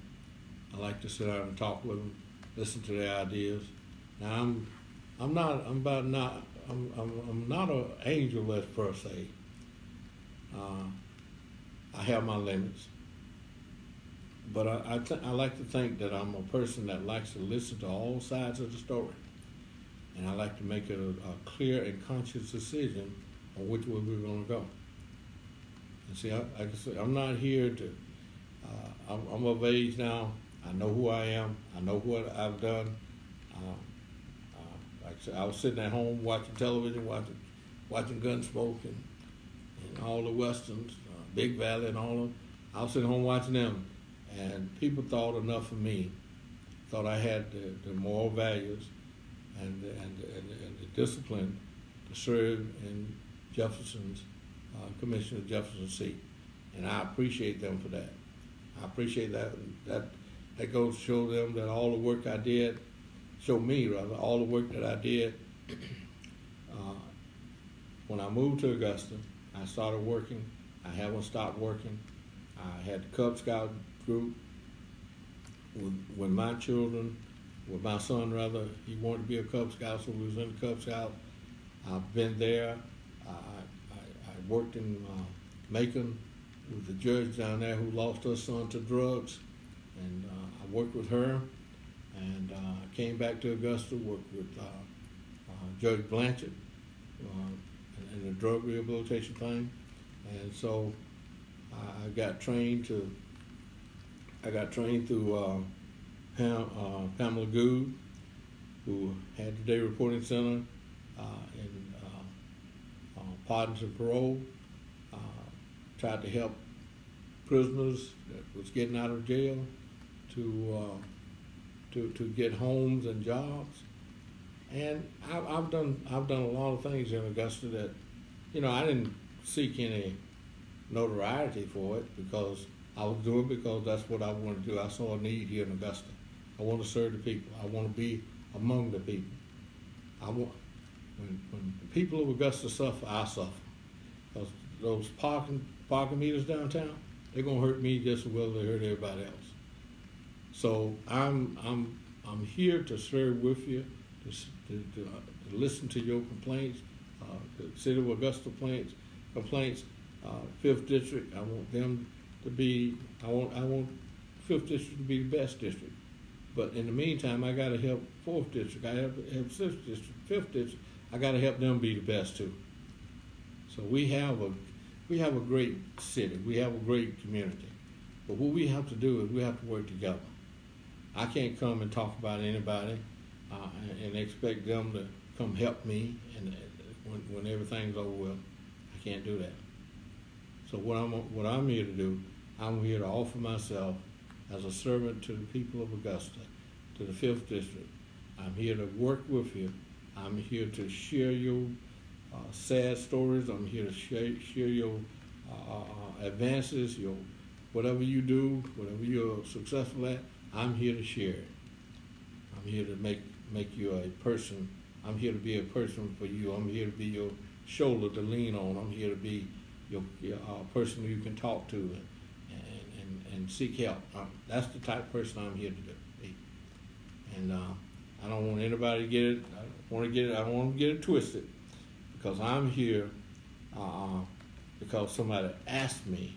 I like to sit down and talk with them, listen to their ideas. Now I'm not an angel-less per se. I have my limits, but I like to think that I'm a person that likes to listen to all sides of the story, and I like to make a clear and conscious decision on which way we're going to go. And see, like I said, I'm not here to. I'm of age now. I know who I am. I know what I've done. I was sitting at home watching television, watching Gunsmoke and all the westerns, Big Valley and all of them. I was sitting home watching them, and people thought enough of me, thought I had the moral values and the discipline to serve in Commissioner Jefferson's seat, and I appreciate them for that. I appreciate that. That goes to show them that all the work I did, show me rather, all the work that I did. When I moved to Augusta, I started working. I haven't stopped working. I had the Cub Scout group with my children, with my son rather. He wanted to be a Cub Scout, so we was in the Cub Scout. I've been there. I worked in Macon with the judge down there who lost her son to drugs, and I worked with her. And I came back to Augusta, worked with Judge Blanchard in the drug rehabilitation thing, and so I got trained through Pamela Goode, who had the Day Reporting Center in pardons and parole. Tried to help prisoners that was getting out of jail to get homes and jobs, and I've done a lot of things in Augusta that, I didn't seek any notoriety for it because I was doing it because that's what I wanted to do. I saw a need here in Augusta. I want to serve the people. I want to be among the people. When the people of Augusta suffer, I suffer. Because those parking meters downtown, they're gonna hurt me just as well as they hurt everybody else. So I'm here to serve with you, to listen to your complaints, the City of Augusta complaints, 5th District. I want them to be. I want 5th District to be the best district. But in the meantime, I got to help 4th District. I have 6th District, 5th District. I got to help them be the best too. So we have a great city. We have a great community. But what we have to do is we have to work together. I can't come and talk about anybody and expect them to come help me and when everything's over with. I can't do that. So what I'm here to do, I'm here to offer myself as a servant to the people of Augusta, to the 5th District. I'm here to work with you. I'm here to share your sad stories. I'm here to share your advances, your whatever you do, whatever you're successful at. I'm here to share it. I'm here to make you a person. I'm here to be a person for you. I'm here to be your shoulder to lean on. I'm here to be your person you can talk to and seek help. That's the type of person I'm here to be. And I don't want anybody to get it. I don't want to get it twisted, because I'm here because somebody asked me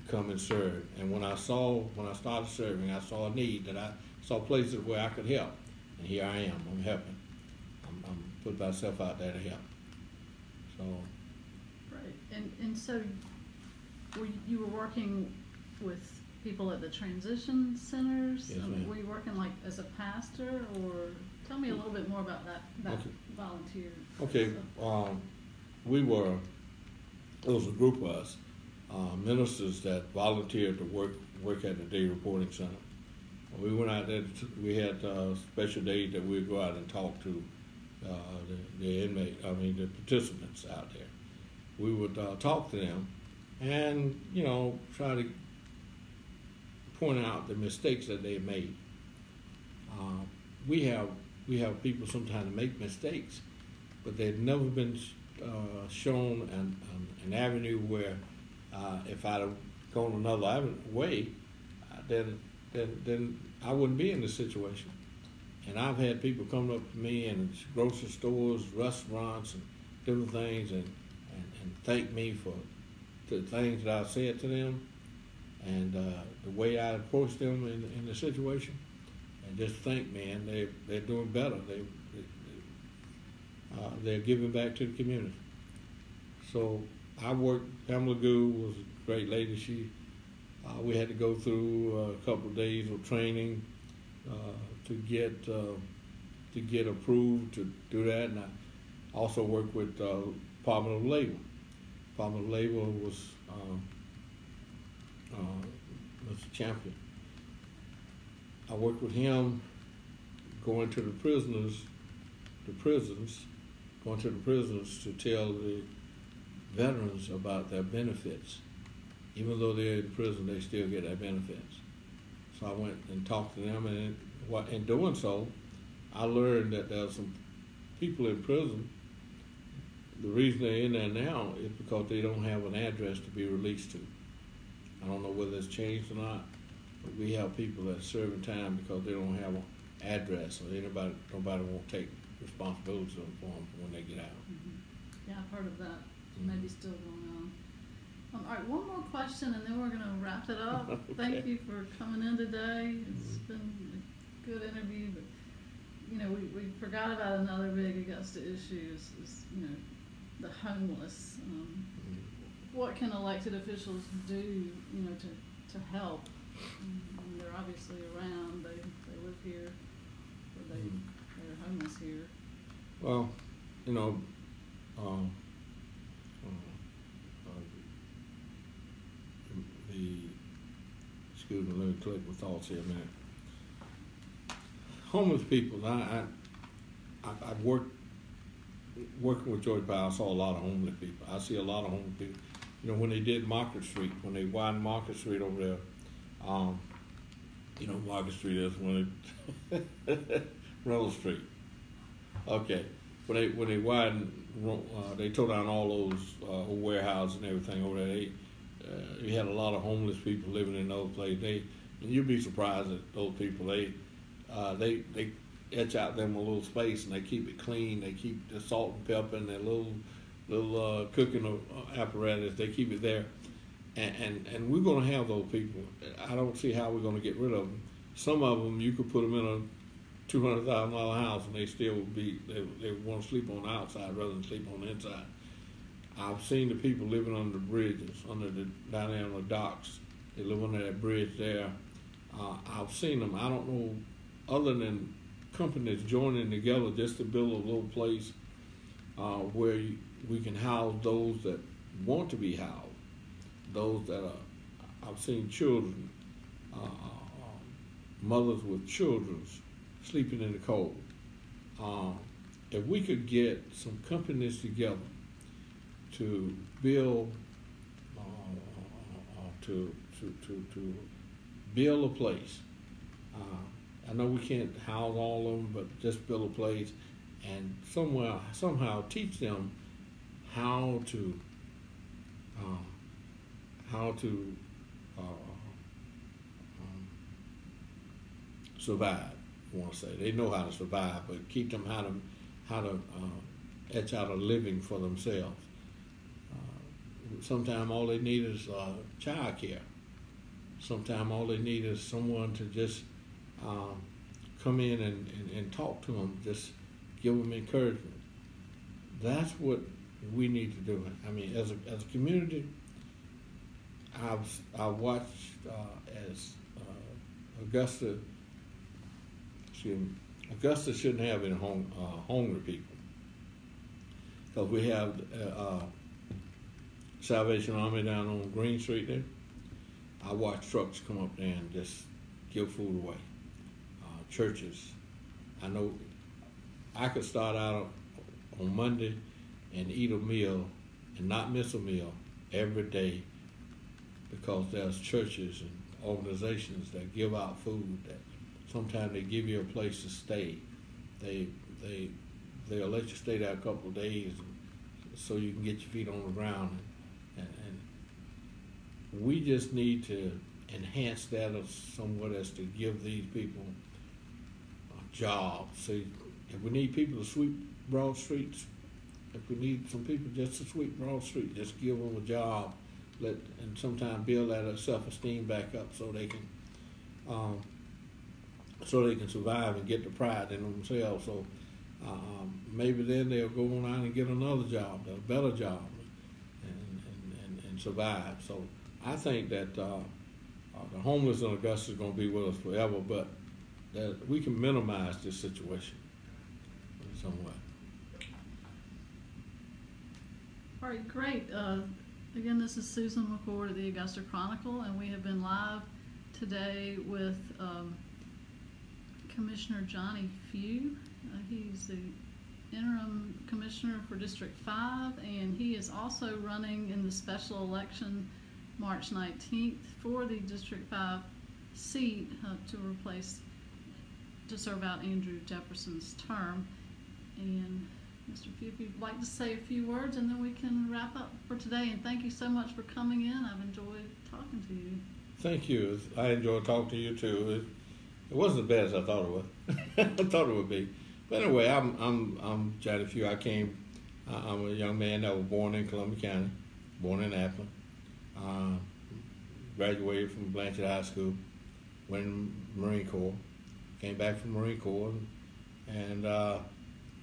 to come and serve. And when I started serving, I saw a need, that I saw places where I could help, and here I am. I'm helping. I'm putting myself out there to help. So. Right, and so you were working with people at the transition centers? Yes, ma'am. Were you working like as a pastor, or tell me a little bit more about that Okay. volunteer? Okay, it was a group of us, ministers that volunteered to work at the Day Reporting Center. We went out there, we had special days that we'd go out and talk to the participants out there. We would talk to them and, try to point out the mistakes that they made. We have people sometimes make mistakes, but they've never been shown an avenue where if I'd have gone another way, then I wouldn't be in this situation. And I've had people come up to me in grocery stores, restaurants, and different things, and thank me for the things that I said to them, and the way I approached them in the situation, and just thank me. And they're doing better. They're giving back to the community. So I worked. Pamela Goode was a great lady. We had to go through a couple of days of training to to get approved to do that, and I also work with Department of Labor. Department of Labor was Mr. Champion. I worked with him going to the prisons, going to the prisons to tell the veterans about their benefits. Even though they're in prison, they still get their benefits. So I went and talked to them, and in doing so, I learned that there are some people in prison. The reason they're in there now is because they don't have an address to be released to. I don't know whether it's changed or not, but we have people that serve in time because they don't have an address, or nobody won't take responsibility for them when they get out. Mm-hmm. Yeah, I've heard of that. Maybe still going on. All right, one more question, and then we're going to wrap it up. Okay. Thank you for coming in today. It's been a good interview, but you know, we forgot about another big Augusta issue is you know, the homeless. What can elected officials do, you know, to help? They're obviously around. They live here, or they're homeless here. Well, you know, excuse me, let me collect my thoughts here a minute. Homeless people, I working with George Powell, I saw a lot of homeless people. I see a lot of homeless people. You know, when they did Market Street, when they widened Market Street over there, you know, Market Street is when it Russell Street. Okay, when they widened, they tore down all those old warehouses and everything over there. You had a lot of homeless people living in those places. And you'd be surprised at those people. They etch out them a little space and they keep it clean. They keep the salt and pepper and their little cooking apparatus. They keep it there, and we're going to have those people. I don't see how we're going to get rid of them. Some of them you could put them in a $200,000 house and they still would be. They want to sleep on the outside rather than sleep on the inside. I've seen the people living under the bridges, down there on the docks. They live under that bridge there. I've seen them. I don't know, other than companies joining together just to build a little place where we can house those that want to be housed. Those that are, I've seen children, mothers with children sleeping in the cold. If we could get some companies together to build, to build a place. I know we can't house all of them, but just build a place and somehow teach them how to survive. I want to say they know how to survive, but keep them how to etch out a living for themselves. Sometimes all they need is child care. Sometimes all they need is someone to just come in and talk to them, just give them encouragement. That's what we need to do. I mean, as a community, I've watched as Augusta. Augusta shouldn't have any hungry people, because we have Salvation Army down on Green Street there. I watch trucks come up there and just give food away. Churches. I know I could start out on Monday and eat a meal and not miss a meal every day, because there's churches and organizations that give out food, that sometimes they give you a place to stay. They'll let you stay there a couple of days so you can get your feet on the ground. And we just need to enhance that somewhat, as to give these people a job. See, if we need people to sweep Broad Streets, if we need some people just to sweep Broad Street, just give them a job, and sometimes build that self-esteem back up so they can survive and get the pride in themselves. So maybe then they'll go on out and get another job, a better job, and survive. So I think that the homeless in Augusta is going to be with us forever, but that we can minimize this situation. somewhat. All right, great. Again, this is Susan McCord of the Augusta Chronicle, and we have been live today with Commissioner Johnny Few. He's the interim commissioner for District 5, and he is also running in the special election March 19th for the District 5 seat to serve out Andrew Jefferson's term. And Mr. Few, if you'd like to say a few words, and then we can wrap up for today. And thank you so much for coming in. I've enjoyed talking to you. Thank you. I enjoyed talking to you too. It wasn't as bad as I thought it was. I thought it would be. But anyway, I'm Johnny Few. I'm a young man that was born in Columbia County, born in Akron. Graduated from Blanchard High School, went in the Marine Corps, came back from the Marine Corps, and I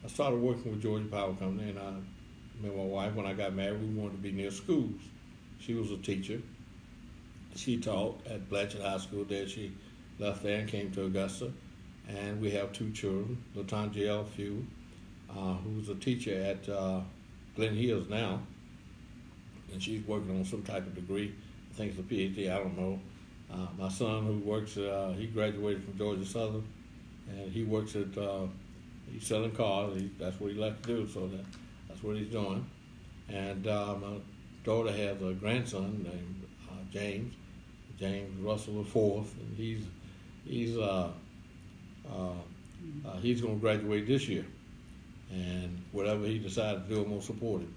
started working with Georgia Power Company, and me and my wife, when I got married, we wanted to be near schools. She was a teacher. She taught at Blanchard High School. There she left there and came to Augusta. And we have 2 children, LaTonja Few, who's a teacher at Glen Hills now. And she's working on some type of degree. I think it's a PhD, I don't know. My son, who works, he graduated from Georgia Southern, and he works at, he's selling cars. That's what he likes to do, so that's what he's doing. And my daughter has a grandson named James Russell IV, and he's going to graduate this year. And whatever he decides to do, I'm going to support him.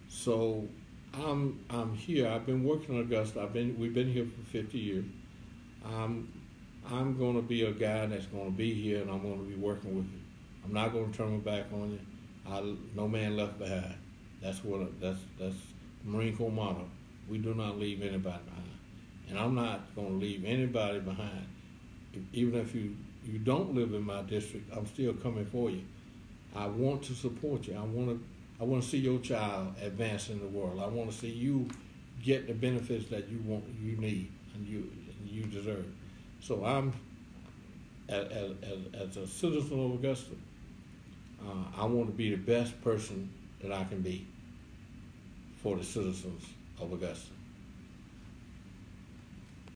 So I'm here. I've been working in Augusta. We've been here for 50 years. I'm going to be a guy that's going to be here, and I'm going to be working with you. I'm not going to turn my back on you. No man left behind. That's the Marine Corps motto. We do not leave anybody behind. And I'm not going to leave anybody behind. Even if you don't live in my district, I'm still coming for you. I want to support you. I want to see your child advance in the world. I want to see you get the benefits that you need, and you deserve. So I'm, as a citizen of Augusta, I want to be the best person that I can be for the citizens of Augusta.